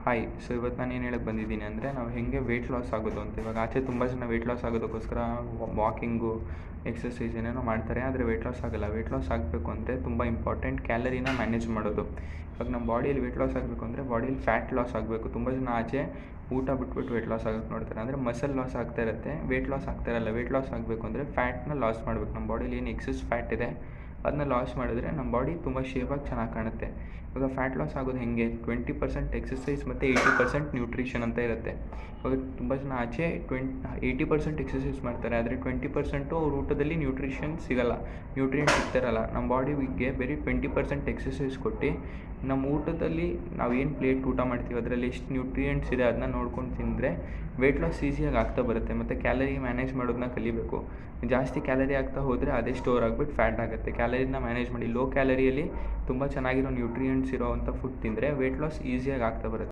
Hi. So ಇವತ್ತು ನಾನು ಏನು ಹೇಳಕ್ಕೆ ಬಂದಿದ್ದೀನಿ ಅಂದರೆ, ನಾವು ಹೇಗೆ ವೆಯ್ಟ್ ಲಾಸ್ ಆಗೋದು ಅಂತ. ಇವಾಗ ಆಚೆ ತುಂಬ ಜನ ವೆಯ್ಟ್ ಲಾಸ್ ಆಗೋದಕ್ಕೋಸ್ಕರ ವಾಕಿಂಗು, ಎಕ್ಸಸೈಸ್ ಏನೇನೋ ಮಾಡ್ತಾರೆ, ಆದರೆ ವೆಯ್ಟ್ ಲಾಸ್ ಆಗೋಲ್ಲ. ವೆಯ್ಟ್ ಲಾಸ್ ಆಗಬೇಕು ಅಂದರೆ ತುಂಬ ಇಂಪಾರ್ಟೆಂಟ್ ಕ್ಯಾಲರಿನ ಮ್ಯಾನೇಜ್ ಮಾಡೋದು. ಇವಾಗ ನಮ್ಮ ಬಾಡಿಯಲ್ಲಿ ವೆಯ್ಟ್ ಲಾಸ್ ಆಗಬೇಕು ಅಂದರೆ ಬಾಡಿಯಲ್ಲಿ ಫ್ಯಾಟ್ ಲಾಸ್ ಆಗಬೇಕು. ತುಂಬ ಜನ ಆಚೆ ಊಟ ಬಿಟ್ಬಿಟ್ಟು ವೆಯ್ಟ್ ಲಾಸ್ ಆಗೋಕ್ಕೆ ನೋಡ್ತಾರೆ. ಅಂದರೆ ಮಸಲ್ ಲಾಸ್ ಆಗ್ತಾ ಇರುತ್ತೆ, ವೆಯ್ಟ್ ಲಾಸ್ ಆಗ್ತಾ ಇರಲ್ಲ. ವೆಯ್ಟ್ ಲಾಸ್ ಆಗಬೇಕು ಅಂದರೆ ಫ್ಯಾಟ್ನ ಲಾಸ್ ಮಾಡಬೇಕು. ನಮ್ಮ ಬಾಡಿಯಲ್ಲಿ ಏನು ಎಕ್ಸಸ್ ಫ್ಯಾಟ್ ಇದೆ ಅದನ್ನ ಲಾಸ್ ಮಾಡಿದ್ರೆ ನಮ್ಮ ಬಾಡಿ ತುಂಬ ಶೇಪಾಗಿ ಚೆನ್ನಾಗಿ ಕಾಣುತ್ತೆ. ಇವಾಗ ಫ್ಯಾಟ್ ಲಾಸ್ ಆಗೋದು ಹೇಗೆ? 20% ಎಕ್ಸಸೈಸ್ ಮತ್ತು 80% ನ್ಯೂಟ್ರಿಷನ್ ಅಂತ ಇರುತ್ತೆ. ಇವಾಗ ತುಂಬ ಜನ ಆಚೆ 80% ಎಕ್ಸಸೈಸ್ ಮಾಡ್ತಾರೆ, ಆದರೆ 20% ಅವ್ರ ಊಟದಲ್ಲಿ ನ್ಯೂಟ್ರಿಷನ್ ಸಿಗೋಲ್ಲ, ನ್ಯೂಟ್ರಿಯೆಂಟ್ ಸಿಗ್ತಾರಲ್ಲ. ನಮ್ಮ ಬಾಡಿಗೆ ಬರೀ 20% ಎಕ್ಸಸೈಸ್ ಕೊಟ್ಟು ನಮ್ಮ ಊಟದಲ್ಲಿ ನಾವು ಏನು ಪ್ಲೇಟ್ ಊಟ ಮಾಡ್ತೀವಿ ಅದರಲ್ಲಿ ಎಷ್ಟು ನ್ಯೂಟ್ರಿಯೆಂಟ್ಸ್ ಇದೆ ಅದನ್ನ ನೋಡ್ಕೊಂಡು ತಿಂದರೆ ವೆಯ್ಟ್ ಲಾಸ್ ಈಸಿಯಾಗಿ ಆಗ್ತಾ ಬರುತ್ತೆ. ಮತ್ತು ಕ್ಯಾಲರಿ ಮ್ಯಾನೇಜ್ ಮಾಡೋದನ್ನ ಕಲಿಬೇಕು. ಜಾಸ್ತಿ ಕ್ಯಾಲರಿ ಆಗ್ತಾ ಹೋದರೆ ಅದೇ ಸ್ಟೋರ್ ಆಗಿಬಿಟ್ಟು ಫ್ಯಾಟ್ ಆಗುತ್ತೆ. ಕ್ಯಾಲರಿನ ಮ್ಯಾನೇಜ್ ಮಾಡಿ ಲೋ ಕ್ಯಾಲರಿಯಲ್ಲಿ ತುಂಬ ಚೆನ್ನಾಗಿರೋ ನ್ಯೂಟ್ರಿಯೆಂಟ್ಸ್ ಇರೋವಂಥ ಫುಡ್ ತಿಂದರೆ ವೆಯ್ಟ್ ಲಾಸ್ ಈಸಿಯಾಗಿ ಆಗ್ತಾ ಬರುತ್ತೆ.